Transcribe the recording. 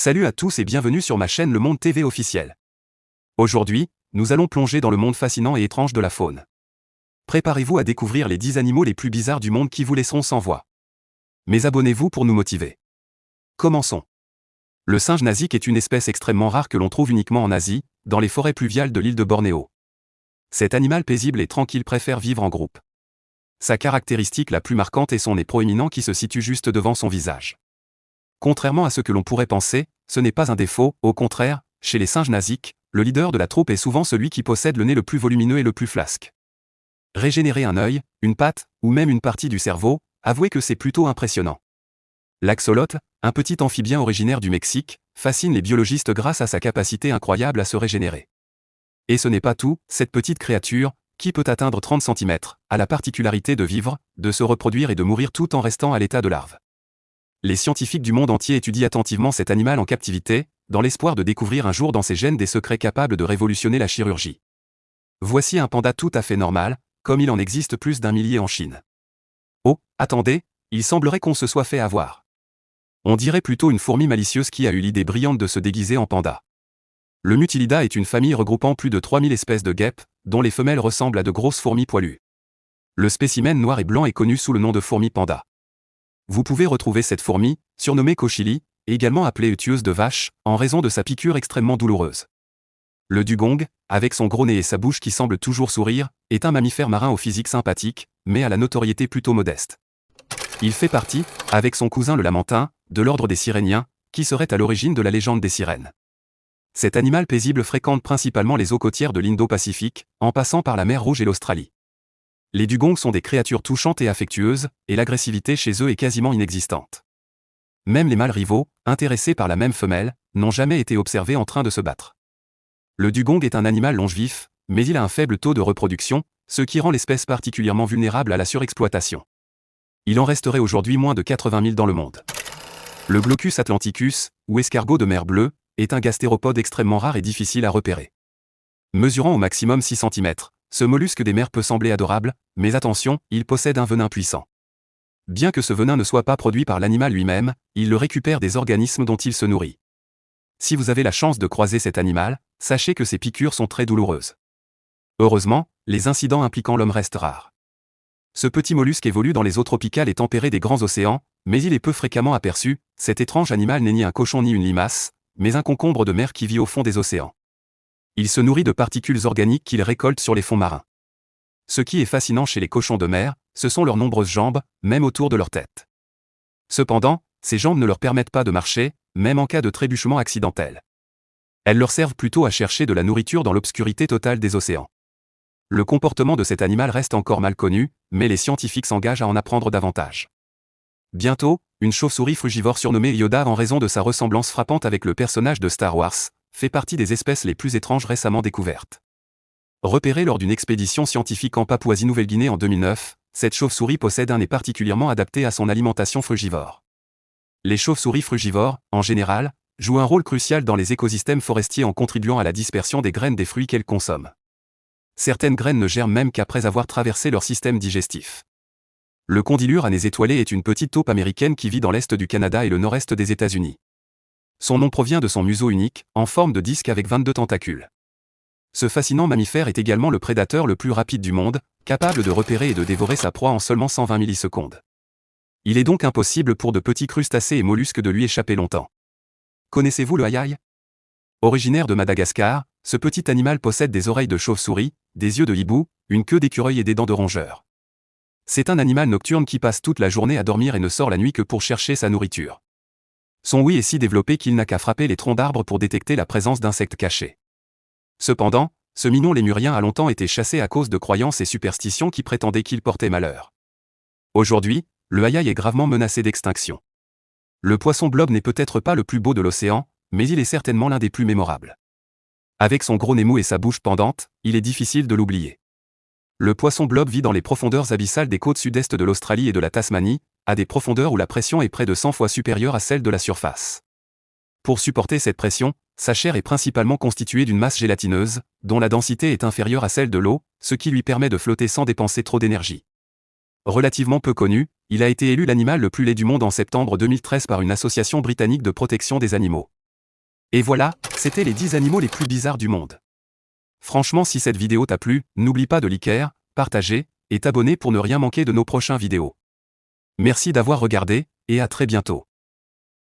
Salut à tous et bienvenue sur ma chaîne Le Monde TV officiel. Aujourd'hui, nous allons plonger dans le monde fascinant et étrange de la faune. Préparez-vous à découvrir les 10 animaux les plus bizarres du monde qui vous laisseront sans voix. Mais abonnez-vous pour nous motiver. Commençons. Le singe nasique est une espèce extrêmement rare que l'on trouve uniquement en Asie, dans les forêts pluviales de l'île de Bornéo. Cet animal paisible et tranquille préfère vivre en groupe. Sa caractéristique la plus marquante est son nez proéminent qui se situe juste devant son visage. Contrairement à ce que l'on pourrait penser, ce n'est pas un défaut, au contraire, chez les singes nasiques, le leader de la troupe est souvent celui qui possède le nez le plus volumineux et le plus flasque. Régénérer un œil, une patte, ou même une partie du cerveau, avouez que c'est plutôt impressionnant. L'axolote, un petit amphibien originaire du Mexique, fascine les biologistes grâce à sa capacité incroyable à se régénérer. Et ce n'est pas tout, cette petite créature, qui peut atteindre 30 cm, a la particularité de vivre, de se reproduire et de mourir tout en restant à l'état de larve. Les scientifiques du monde entier étudient attentivement cet animal en captivité, dans l'espoir de découvrir un jour dans ses gènes des secrets capables de révolutionner la chirurgie. Voici un panda tout à fait normal, comme il en existe plus d'1 millier en Chine. Oh, attendez, il semblerait qu'on se soit fait avoir. On dirait plutôt une fourmi malicieuse qui a eu l'idée brillante de se déguiser en panda. Le Mutilida est une famille regroupant plus de 3000 espèces de guêpes, dont les femelles ressemblent à de grosses fourmis poilues. Le spécimen noir et blanc est connu sous le nom de fourmi panda. Vous pouvez retrouver cette fourmi, surnommée cochili, également appelée tueuse de vache, en raison de sa piqûre extrêmement douloureuse. Le dugong, avec son gros nez et sa bouche qui semble toujours sourire, est un mammifère marin au physique sympathique, mais à la notoriété plutôt modeste. Il fait partie, avec son cousin le lamantin, de l'ordre des siréniens, qui serait à l'origine de la légende des sirènes. Cet animal paisible fréquente principalement les eaux côtières de l'Indo-Pacifique, en passant par la mer Rouge et l'Australie. Les dugongs sont des créatures touchantes et affectueuses, et l'agressivité chez eux est quasiment inexistante. Même les mâles rivaux, intéressés par la même femelle, n'ont jamais été observés en train de se battre. Le dugong est un animal longevif, mais il a un faible taux de reproduction, ce qui rend l'espèce particulièrement vulnérable à la surexploitation. Il en resterait aujourd'hui moins de 80 000 dans le monde. Le Glaucus atlanticus, ou escargot de mer Bleue, est un gastéropode extrêmement rare et difficile à repérer. Mesurant au maximum 6 cm, ce mollusque des mers peut sembler adorable, mais attention, il possède un venin puissant. Bien que ce venin ne soit pas produit par l'animal lui-même, il le récupère des organismes dont il se nourrit. Si vous avez la chance de croiser cet animal, sachez que ses piqûres sont très douloureuses. Heureusement, les incidents impliquant l'homme restent rares. Ce petit mollusque évolue dans les eaux tropicales et tempérées des grands océans, mais il est peu fréquemment aperçu. Cet étrange animal n'est ni un cochon ni une limace, mais un concombre de mer qui vit au fond des océans. Il se nourrit de particules organiques qu'il récolte sur les fonds marins. Ce qui est fascinant chez les cochons de mer, ce sont leurs nombreuses jambes, même autour de leur tête. Cependant, ces jambes ne leur permettent pas de marcher, même en cas de trébuchement accidentel. Elles leur servent plutôt à chercher de la nourriture dans l'obscurité totale des océans. Le comportement de cet animal reste encore mal connu, mais les scientifiques s'engagent à en apprendre davantage. Bientôt, une chauve-souris frugivore surnommée Yoda en raison de sa ressemblance frappante avec le personnage de Star Wars, fait partie des espèces les plus étranges récemment découvertes. Repérée lors d'une expédition scientifique en Papouasie-Nouvelle-Guinée en 2009, cette chauve-souris possède un nez particulièrement adapté à son alimentation frugivore. Les chauves-souris frugivores, en général, jouent un rôle crucial dans les écosystèmes forestiers en contribuant à la dispersion des graines des fruits qu'elles consomment. Certaines graines ne germent même qu'après avoir traversé leur système digestif. Le condylure à nez étoilé est une petite taupe américaine qui vit dans l'est du Canada et le nord-est des États-Unis. Son nom provient de son museau unique, en forme de disque avec 22 tentacules. Ce fascinant mammifère est également le prédateur le plus rapide du monde, capable de repérer et de dévorer sa proie en seulement 120 millisecondes. Il est donc impossible pour de petits crustacés et mollusques de lui échapper longtemps. Connaissez-vous le aïaï? Originaire de Madagascar, ce petit animal possède des oreilles de chauve-souris, des yeux de hibou, une queue d'écureuil et des dents de rongeur. C'est un animal nocturne qui passe toute la journée à dormir et ne sort la nuit que pour chercher sa nourriture. Son ouïe est si développé qu'il n'a qu'à frapper les troncs d'arbres pour détecter la présence d'insectes cachés. Cependant, ce mignon lémurien a longtemps été chassé à cause de croyances et superstitions qui prétendaient qu'il portait malheur. Aujourd'hui, le aïaï est gravement menacé d'extinction. Le poisson blob n'est peut-être pas le plus beau de l'océan, mais il est certainement l'un des plus mémorables. Avec son gros nez mou et sa bouche pendante, il est difficile de l'oublier. Le poisson blob vit dans les profondeurs abyssales des côtes sud-est de l'Australie et de la Tasmanie, à des profondeurs où la pression est près de 100 fois supérieure à celle de la surface. Pour supporter cette pression, sa chair est principalement constituée d'une masse gélatineuse, dont la densité est inférieure à celle de l'eau, ce qui lui permet de flotter sans dépenser trop d'énergie. Relativement peu connu, il a été élu l'animal le plus laid du monde en septembre 2013 par une association britannique de protection des animaux. Et voilà, c'était les 10 animaux les plus bizarres du monde. Franchement, si cette vidéo t'a plu, n'oublie pas de liker, partager, et t'abonner pour ne rien manquer de nos prochaines vidéos. Merci d'avoir regardé, et à très bientôt.